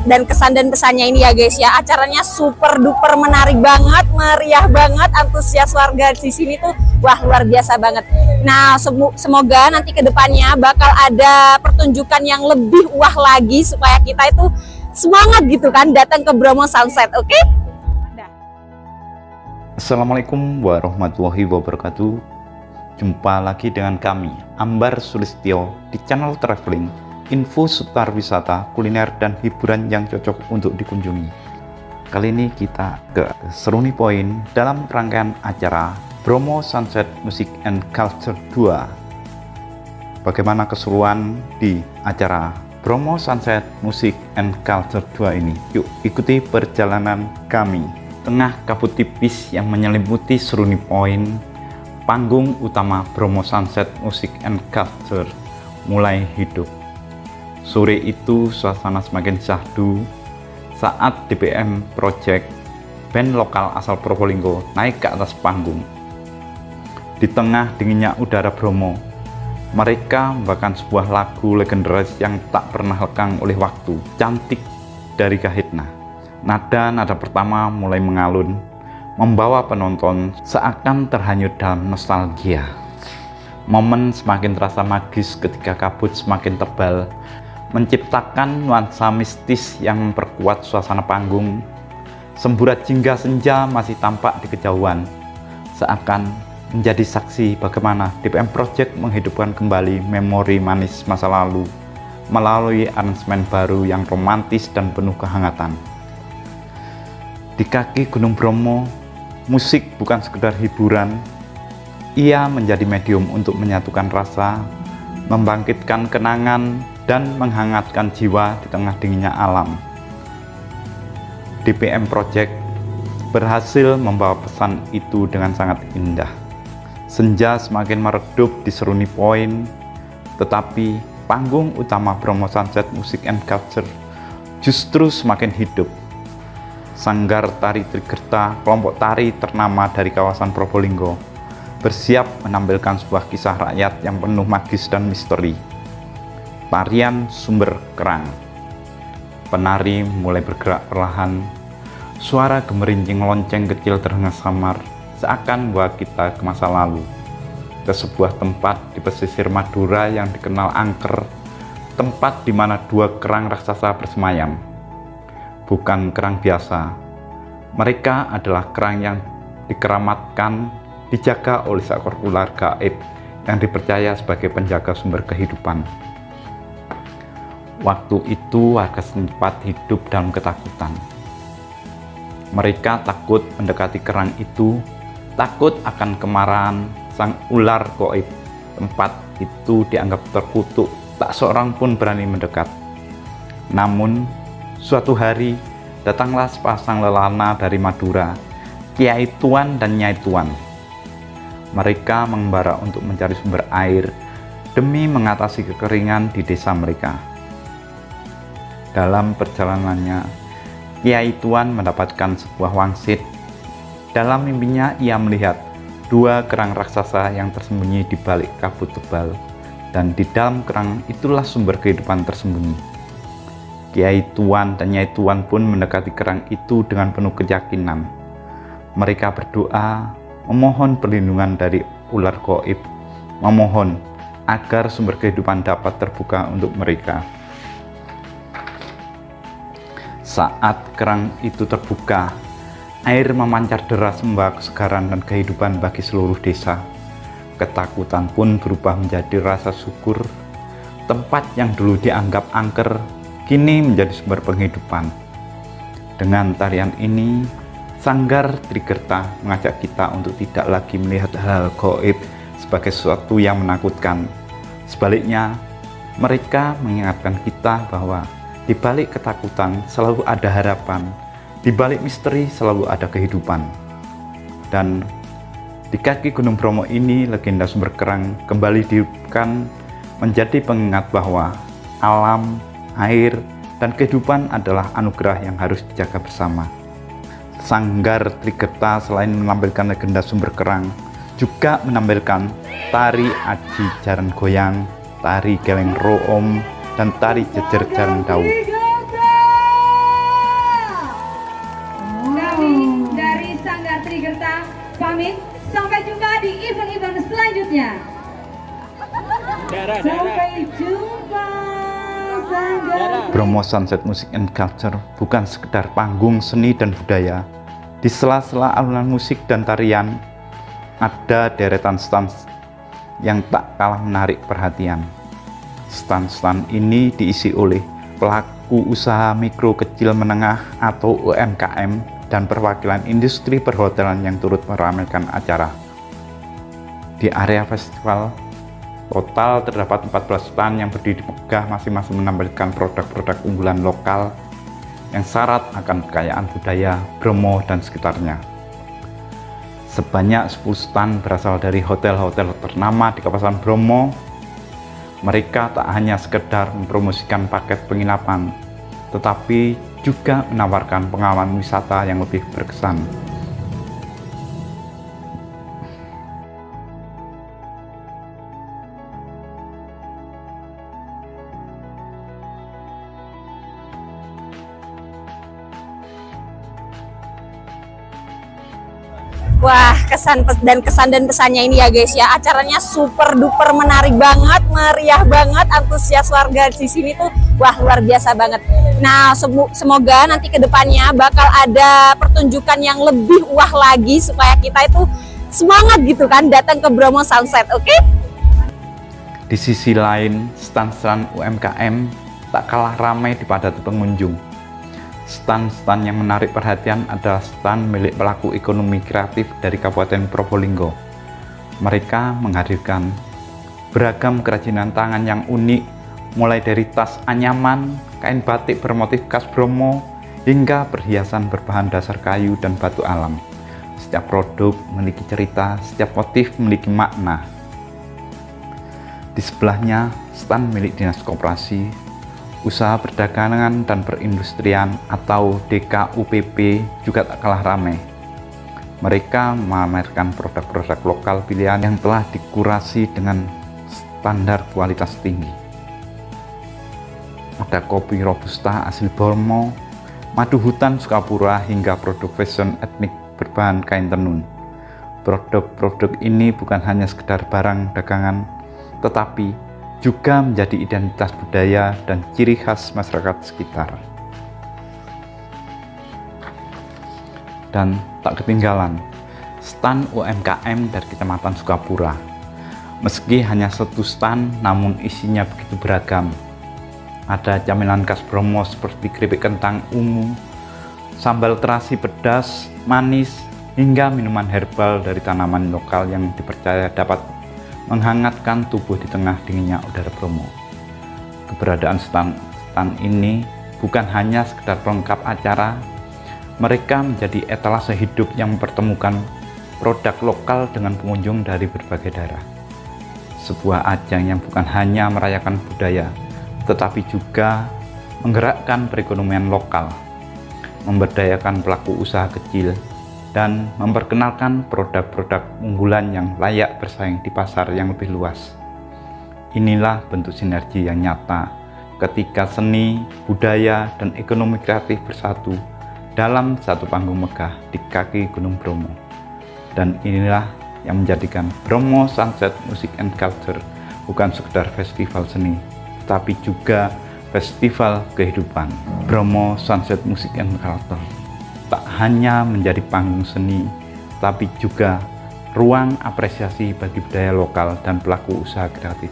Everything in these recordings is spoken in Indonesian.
dan kesan dan pesannya ini ya guys ya. Acaranya super duper menarik banget, meriah banget, antusias warga di sini tuh wah luar biasa banget. Nah, semoga nanti kedepannya bakal ada pertunjukan yang lebih wah lagi supaya kita itu semangat gitu kan datang ke Bromo Sunset, oke? Assalamualaikum warahmatullahi wabarakatuh. Jumpa lagi dengan kami, Ambar Sulistyo, di channel Traveling, info seputar wisata, kuliner, dan hiburan yang cocok untuk dikunjungi. Kali ini kita ke Seruni Point dalam rangkaian acara Bromo Sunset Music and Culture 2. Bagaimana keseruan di acara Bromo Sunset Music and Culture 2 ini? Yuk ikuti perjalanan kami. Tengah kabut tipis yang menyelimuti Seruni Point, panggung utama Bromo Sunset Music and Culture mulai hidup. Sore itu suasana semakin syahdu saat DPM Project, band lokal asal Probolinggo, naik ke atas panggung. Di tengah dinginnya udara Bromo, mereka membawakan sebuah lagu legendaris yang tak pernah lekang oleh waktu, Cantik dari Kahitna. Nada-nada pertama mulai mengalun, membawa penonton seakan terhanyut dalam nostalgia. Momen semakin terasa magis ketika kabut semakin tebal, menciptakan nuansa mistis yang memperkuat suasana panggung. Semburat jingga senja masih tampak di kejauhan, seakan menjadi saksi bagaimana DPM Project menghidupkan kembali memori manis masa lalu melalui aransemen baru yang romantis dan penuh kehangatan. Di kaki Gunung Bromo, musik bukan sekedar hiburan, ia menjadi medium untuk menyatukan rasa, membangkitkan kenangan, dan menghangatkan jiwa di tengah dinginnya alam. DPM Project berhasil membawa pesan itu dengan sangat indah. Senja semakin meredup di Seruni Point, tetapi panggung utama Bromo Sunset Music and Culture justru semakin hidup. Sanggar Tari Trigerta, kelompok tari ternama dari kawasan Probolinggo, bersiap menampilkan sebuah kisah rakyat yang penuh magis dan misteri. Tarian Sumber Kerang. Penari mulai bergerak perlahan, suara gemerincing lonceng kecil terdengar samar, seakan membawa kita ke masa lalu, ke sebuah tempat di pesisir Madura yang dikenal angker, tempat di mana dua kerang raksasa bersemayam. Bukan kerang biasa, mereka adalah kerang yang dikeramatkan, dijaga oleh seekor ular gaib yang dipercaya sebagai penjaga sumber kehidupan. Waktu itu warga sempat hidup dalam ketakutan. Mereka takut mendekati kerang itu, takut akan kemarahan sang ular gaib. Tempat itu dianggap terkutuk, tak seorang pun berani mendekat. Namun suatu hari, datanglah sepasang lelana dari Madura, Kiai Tuan dan Nyai Tuan. Mereka mengembara untuk mencari sumber air demi mengatasi kekeringan di desa mereka. Dalam perjalanannya, Kiai Tuan mendapatkan sebuah wangsit. Dalam mimpinya, ia melihat dua kerang raksasa yang tersembunyi di balik kabut tebal, dan di dalam kerang itulah sumber kehidupan tersembunyi. Kiai Tuan dan Nyai Tuan pun mendekati kerang itu dengan penuh keyakinan. Mereka berdoa, memohon perlindungan dari ular gaib, memohon agar sumber kehidupan dapat terbuka untuk mereka. Saat kerang itu terbuka, air memancar deras membawa kesegaran dan kehidupan bagi seluruh desa. Ketakutan pun berubah menjadi rasa syukur. Tempat yang dulu dianggap angker kini menjadi sumber penghidupan. Dengan tarian ini, Sanggar Trigerta mengajak kita untuk tidak lagi melihat hal gaib sebagai sesuatu yang menakutkan. Sebaliknya, mereka mengingatkan kita bahwa di balik ketakutan selalu ada harapan, di balik misteri selalu ada kehidupan. Dan di kaki Gunung Bromo ini, legenda sumber kerang kembali dihidupkan menjadi pengingat bahwa alam, air, dan kehidupan adalah anugerah yang harus dijaga bersama. Sanggar Trigerta selain menampilkan legenda sumber kerang, juga menampilkan tari Aji Jaran Goyang, tari Geleng Room, dan tari Jejer Jaran Dawu. pamit. Sampai jumpa di event-event selanjutnya. Sampai jumpa. Bromo Sunset Music and Culture bukan sekedar panggung seni dan budaya. Di sela-sela alunan musik dan tarian, ada deretan stand yang tak kalah menarik perhatian. Stand-stand ini diisi oleh pelaku usaha mikro kecil menengah atau UMKM dan perwakilan industri perhotelan yang turut meramaikan acara. Di area festival, total terdapat 14 stand yang berdiri megah masing-masing menampilkan produk-produk unggulan lokal yang syarat akan kekayaan budaya Bromo dan sekitarnya. Sebanyak 10 stand berasal dari hotel-hotel ternama di kawasan Bromo. Mereka tak hanya sekedar mempromosikan paket penginapan, tetapi juga menawarkan pengalaman wisata yang lebih berkesan. Wah, kesan dan pesannya ini ya guys ya, acaranya super duper menarik banget, meriah banget, antusias warga di sini tuh wah luar biasa banget. Nah, semoga nanti ke depannya bakal ada pertunjukan yang lebih wah lagi supaya kita itu semangat gitu kan datang ke Bromo Sunset, oke? Di sisi lain, stand-stand UMKM tak kalah ramai dipadati pengunjung. Stand-stand yang menarik perhatian adalah stand milik pelaku ekonomi kreatif dari Kabupaten Probolinggo. Mereka menghadirkan beragam kerajinan tangan yang unik, mulai dari tas anyaman, kain batik bermotif khas Bromo, hingga perhiasan berbahan dasar kayu dan batu alam. Setiap produk memiliki cerita, setiap motif memiliki makna. Di sebelahnya, stand milik Dinas Koperasi, Usaha Perdagangan dan Perindustrian atau DKUPP juga tak kalah ramai. Mereka memamerkan produk-produk lokal pilihan yang telah dikurasi dengan standar kualitas tinggi. Ada kopi Robusta asli Bromo, madu hutan Sukapura, hingga produk fashion etnik berbahan kain tenun. Produk-produk ini bukan hanya sekedar barang dagangan, tetapi juga menjadi identitas budaya dan ciri khas masyarakat sekitar. Dan tak ketinggalan, stand UMKM dari Kecamatan Sukapura. Meski hanya satu stand, namun isinya begitu beragam. Ada camilan khas Bromo seperti keripik kentang ungu, sambal terasi pedas, manis, hingga minuman herbal dari tanaman lokal yang dipercaya dapat menghangatkan tubuh di tengah dinginnya udara Bromo. Keberadaan stand ini bukan hanya sekedar pelengkap acara, mereka menjadi etalase hidup yang mempertemukan produk lokal dengan pengunjung dari berbagai daerah. Sebuah ajang yang bukan hanya merayakan budaya, tetapi juga menggerakkan perekonomian lokal, memberdayakan pelaku usaha kecil, dan memperkenalkan produk-produk unggulan yang layak bersaing di pasar yang lebih luas. Inilah bentuk sinergi yang nyata ketika seni, budaya, dan ekonomi kreatif bersatu dalam satu panggung megah di kaki Gunung Bromo. Dan inilah yang menjadikan Bromo Sunset Music and Culture bukan sekedar festival seni, tetapi juga festival kehidupan. Bromo Sunset Music and Culture tak hanya menjadi panggung seni, tapi juga ruang apresiasi bagi budaya lokal dan pelaku usaha kreatif.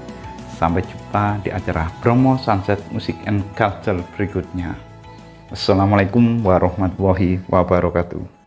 Sampai jumpa di acara Bromo Sunset Music and Culture berikutnya. Assalamualaikum warahmatullahi wabarakatuh.